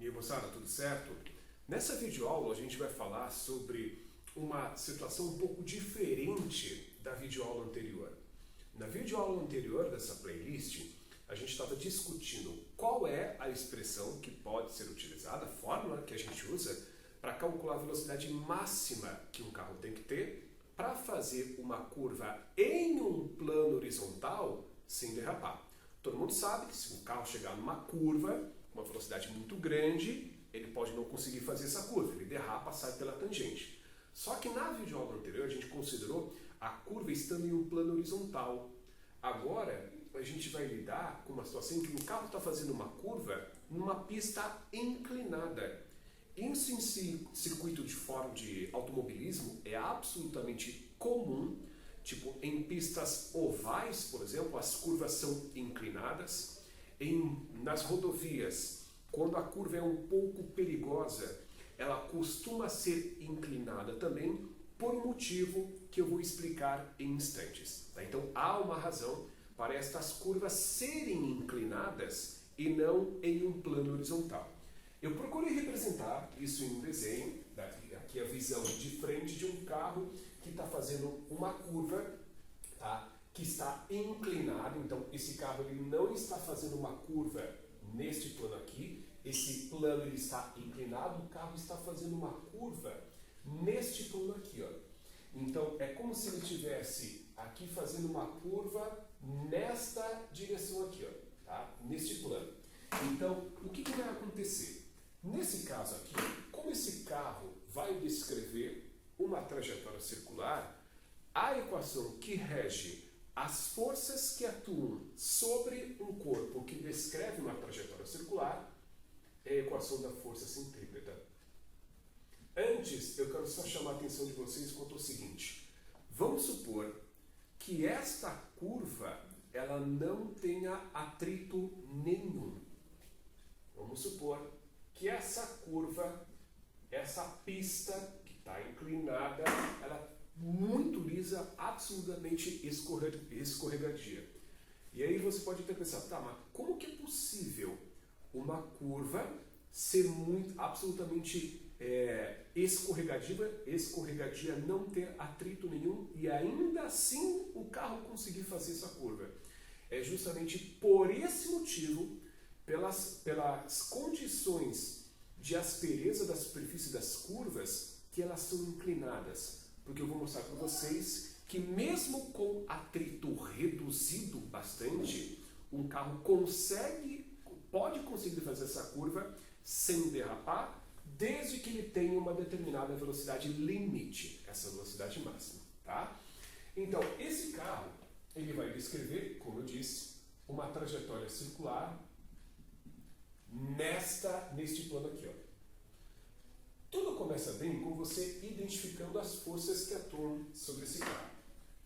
E aí, moçada, tudo certo? Nessa videoaula a gente vai falar sobre uma situação um pouco diferente da videoaula anterior. Na videoaula anterior dessa playlist, a gente estava discutindo qual é a expressão que pode ser utilizada, a fórmula que a gente usa para calcular a velocidade máxima que um carro tem que ter para fazer uma curva em um plano horizontal sem derrapar. Todo mundo sabe que se um carro chegar numa curva, uma velocidade muito grande, ele pode não conseguir fazer essa curva, ele derrapa, sai pela tangente. Só que na videoaula anterior a gente considerou a curva estando em um plano horizontal. Agora a gente vai lidar com uma situação em que o carro está fazendo uma curva numa pista inclinada. Isso em circuito de automobilismo é absolutamente comum. Tipo, em pistas ovais, por exemplo, as curvas são inclinadas. Nas rodovias, quando a curva é um pouco perigosa, ela costuma ser inclinada também, por um motivo que eu vou explicar em instantes. Tá? Então, há uma razão para estas curvas serem inclinadas e não em um plano horizontal. Eu procurei representar isso em um desenho, aqui a visão de frente de um carro que está fazendo uma curva, tá? Que está inclinado. Então esse carro ele não está fazendo uma curva neste plano aqui, esse plano ele está inclinado, o carro está fazendo uma curva neste plano aqui, ó. Então é como se ele estivesse aqui fazendo uma curva nesta direção aqui, ó, tá? Neste plano. Então o que vai acontecer? Nesse caso aqui, como esse carro vai descrever uma trajetória circular, a equação que rege as forças que atuam sobre um corpo que descreve uma trajetória circular é a equação da força centrípeta. Antes, eu quero só chamar a atenção de vocês quanto ao seguinte. Vamos supor que esta curva ela não tenha atrito nenhum. Vamos supor que essa curva, essa pista que está inclinada, ela é muito lisa, absolutamente escorregadia. E aí você pode ter pensado, tá, mas como que é possível uma curva ser absolutamente escorregadia, não ter atrito nenhum e ainda assim o carro conseguir fazer essa curva? É justamente por esse motivo, pelas condições de aspereza da superfície das curvas, que elas são inclinadas. Porque eu vou mostrar para vocês que mesmo com atrito reduzido bastante, um carro pode conseguir fazer essa curva sem derrapar, desde que ele tenha uma determinada velocidade limite, essa velocidade máxima, tá? Então, esse carro, ele vai descrever, como eu disse, uma trajetória circular neste plano aqui, ó. Tudo começa bem com você identificando as forças que atuam sobre esse carro.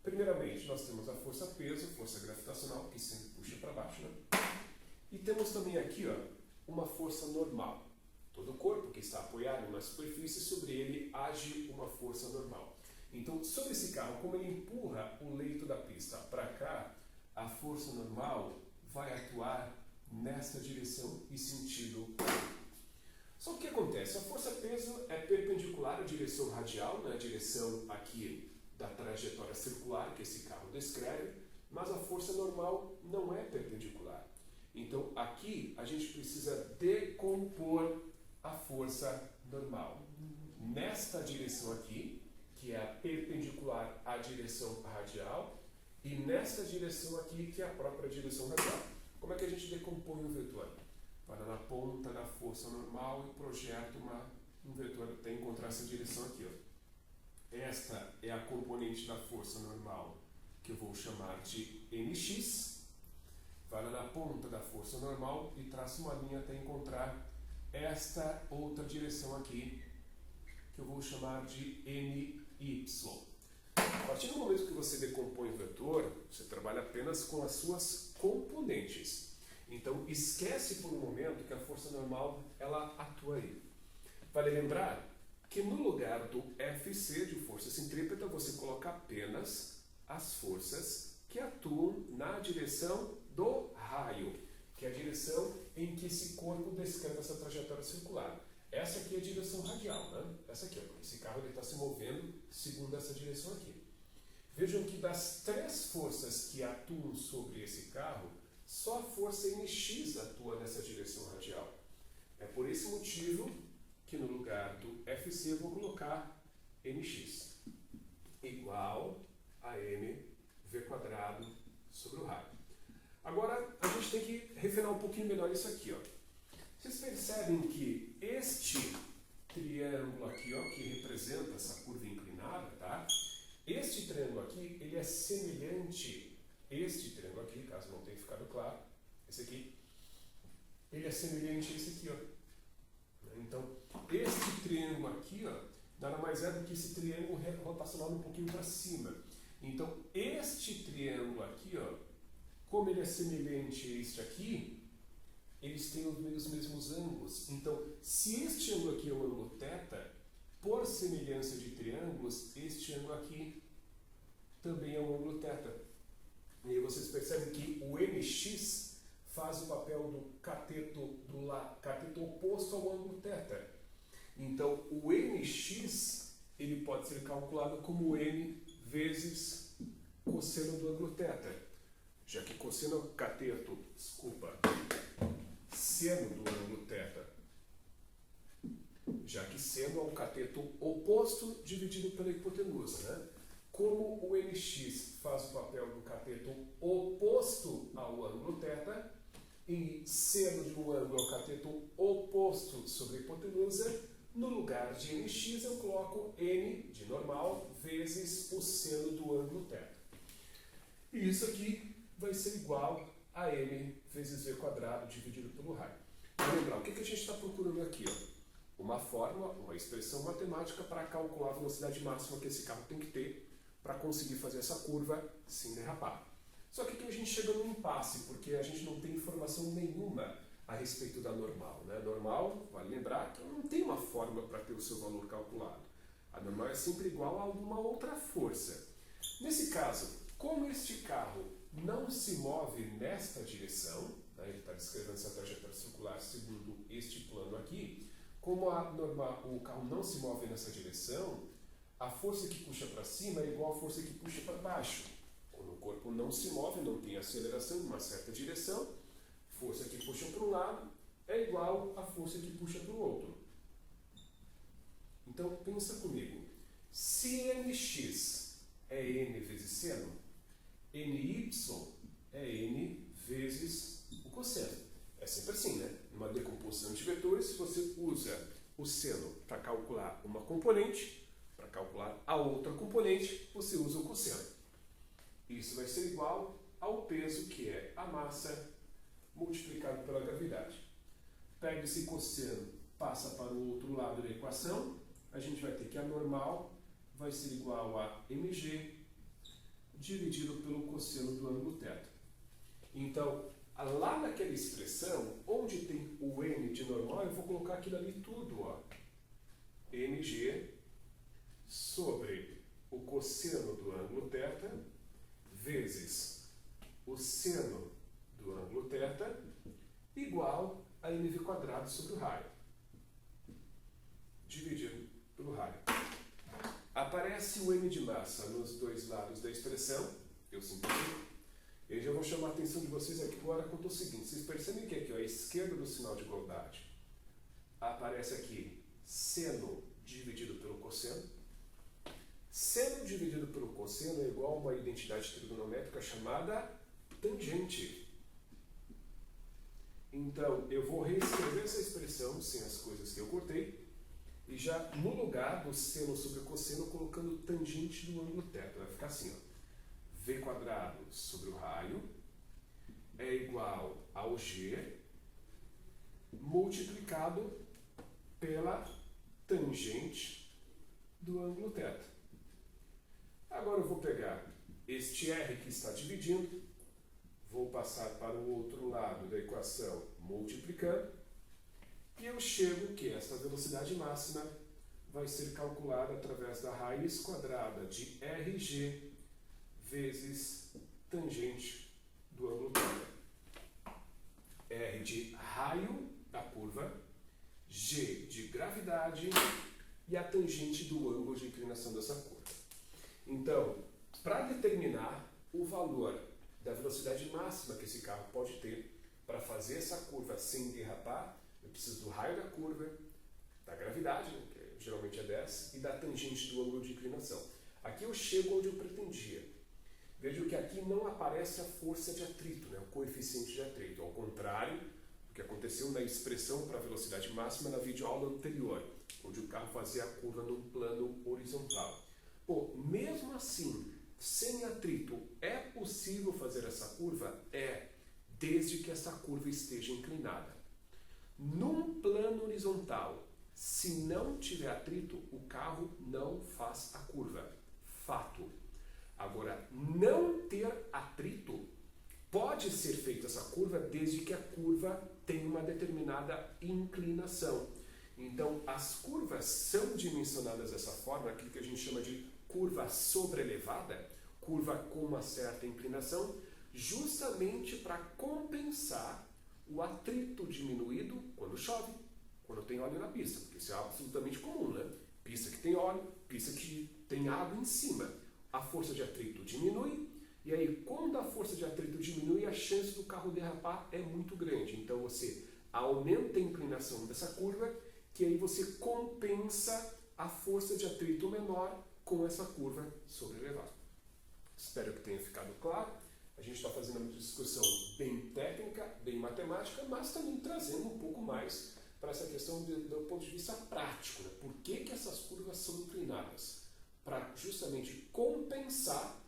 Primeiramente, nós temos a força peso, força gravitacional, que sempre puxa para baixo, né? E temos também aqui, ó, uma força normal. Todo o corpo que está apoiado na superfície, sobre ele age uma força normal. Então, sobre esse carro, como ele empurra o leito da pista para cá, a força normal vai atuar nesta direção e sentido. Só que o que acontece? A força-peso é perpendicular à direção radial, né? A direção aqui da trajetória circular que esse carro descreve, mas a força normal não é perpendicular. Então aqui a gente precisa decompor a força normal. Nesta direção aqui, que é a perpendicular à direção radial, e nesta direção aqui, que é a própria direção radial. Como é que a gente decompõe o vetor? Para na ponta da força normal e projeta um vetor até encontrar essa direção aqui, ó. Esta é a componente da força normal, que eu vou chamar de Nx. Vai na ponta da força normal e traça uma linha até encontrar esta outra direção aqui, que eu vou chamar de Ny. A partir do momento que você decompõe o vetor, você trabalha apenas com as suas componentes. Então, esquece por um momento que a força normal, ela atua aí. Vale lembrar que no lugar do Fc, de força centrípeta, você coloca apenas as forças que atuam na direção do raio, que que é a direção em que esse corpo descreve essa trajetória circular. Essa aqui é a direção radial, né? Essa aqui, ó, esse carro está se movendo segundo essa direção aqui. Vejam que das 3 forças que atuam sobre esse carro, só a força NX atua nessa direção radial. É por esse motivo que no lugar do FC eu vou colocar NX igual a mv² sobre o raio. Agora a gente tem que refinar um pouquinho melhor isso aqui, ó. Vocês percebem que este triângulo aqui, ó, que representa essa curva inclinada, tá? Este triângulo aqui, ele é semelhante, este triângulo aqui, caso não tenha ficado claro, esse aqui, ele é semelhante a esse aqui, ó. Então, este triângulo aqui, ó, nada mais é do que esse triângulo rotacional um pouquinho para cima. Então, este triângulo aqui, ó, como ele é semelhante a este aqui, eles têm os mesmos ângulos. Então, se este ângulo aqui é o ângulo θ, por semelhança de triângulos, este ângulo aqui também é um ângulo θ. E aí vocês percebem que o NX faz o papel do cateto oposto ao ângulo θ. Então, o NX ele pode ser calculado como N vezes cosseno do ângulo θ. Já que cosseno é o cateto, seno do ângulo θ. Já que seno é o cateto oposto dividido pela hipotenusa, né? Como o NX faz o papel do cateto oposto ao ângulo θ, e seno de um ângulo é o cateto oposto sobre a hipotenusa, no lugar de NX eu coloco N de normal vezes o seno do ângulo θ. E isso aqui vai ser igual a m vezes v² dividido pelo raio. Vamos lembrar, o que a gente está procurando aqui? Ó? Uma fórmula, uma expressão matemática para calcular a velocidade máxima que esse carro tem que ter para conseguir fazer essa curva sem derrapar. Só que aqui a gente chega num impasse, porque a gente não tem informação nenhuma a respeito da normal. Né? Normal, vale lembrar que não tem uma fórmula para ter o seu valor calculado. A normal é sempre igual a alguma outra força. Nesse caso, como este carro não se move nesta direção, né? Ele está descrevendo essa trajetória circular segundo este plano aqui, como o carro não se move nessa direção, a força que puxa para cima é igual à força que puxa para baixo. Quando o corpo não se move, não tem aceleração em uma certa direção, força que puxa para um lado é igual à força que puxa para o outro. Então, pensa comigo. Se Nx é n vezes seno, Ny é n vezes o cosseno. É sempre assim, né? Numa decomposição de vetores, se você usa o seno para calcular uma componente, para calcular a outra componente, você usa o cosseno. Isso vai ser igual ao peso, que é a massa, multiplicado pela gravidade. Pega esse cosseno, passa para o outro lado da equação, a gente vai ter que a normal vai ser igual a mg dividido pelo cosseno do ângulo θ. Então, lá naquela expressão, onde tem o n de normal, eu vou colocar aquilo ali tudo, ó. mg sobre o cosseno do ângulo θ vezes o seno do ângulo θ igual a mv² sobre o raio, dividido pelo raio. Aparece o m de massa nos dois lados da expressão, eu simplifico. Eu já vou chamar a atenção de vocês aqui agora quanto ao seguinte, vocês percebem que aqui, ó, à esquerda do sinal de igualdade, aparece aqui seno dividido pelo cosseno. Seno dividido pelo cosseno é igual a uma identidade trigonométrica chamada tangente. Então, eu vou reescrever essa expressão sem as coisas que eu cortei, e já no lugar do seno sobre o cosseno, colocando tangente do ângulo θ. Vai ficar assim, ó. V² sobre o raio é igual ao g multiplicado pela tangente do ângulo θ. Agora eu vou pegar este r que está dividindo, vou passar para o outro lado da equação multiplicando, e eu chego que esta velocidade máxima vai ser calculada através da raiz quadrada de rg vezes tangente do ângulo θ. gravidade e a tangente do ângulo de inclinação dessa curva. Então, para determinar o valor da velocidade máxima que esse carro pode ter para fazer essa curva sem derrapar, eu preciso do raio da curva, da gravidade, né, que geralmente é 10, e da tangente do ângulo de inclinação. Aqui eu chego onde eu pretendia. Vejo que aqui não aparece a força de atrito, né, o coeficiente de atrito. Ao contrário do que aconteceu na expressão para a velocidade máxima na videoaula anterior, onde o carro fazia a curva num plano horizontal. Pô, mesmo assim, sem atrito, é possível fazer essa curva? É, desde que essa curva esteja inclinada. Num plano horizontal, se não tiver atrito, o carro não faz a curva. Fato. Agora, não ter atrito, pode ser feita essa curva desde que a curva tenha uma determinada inclinação. Então, as curvas são dimensionadas dessa forma, aquilo que a gente chama de curva sobrelevada, curva com uma certa inclinação, justamente para compensar o atrito diminuído quando chove, quando tem óleo na pista, porque isso é absolutamente comum, né? Pista que tem óleo, pista que tem água em cima. A força de atrito diminui, e aí quando a força de atrito diminui, a chance do carro derrapar é muito grande. Então você aumenta a inclinação dessa curva, que aí você compensa a força de atrito menor com essa curva sobrelevada. Espero que tenha ficado claro. A gente está fazendo uma discussão bem técnica, bem matemática, mas também trazendo um pouco mais para essa questão do ponto de vista prático. Né? Por que essas curvas são inclinadas? Para justamente compensar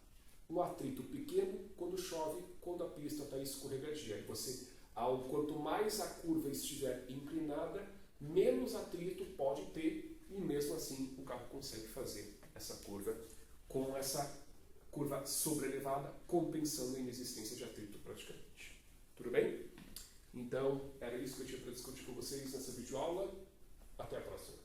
o atrito pequeno quando chove, quando a pista está escorregadia. Quanto mais a curva estiver inclinada, menos atrito pode ter e mesmo assim o carro consegue fazer essa curva com essa curva sobrelevada, compensando a inexistência de atrito praticamente. Tudo bem? Então, era isso que eu tinha para discutir com vocês nessa videoaula. Até a próxima.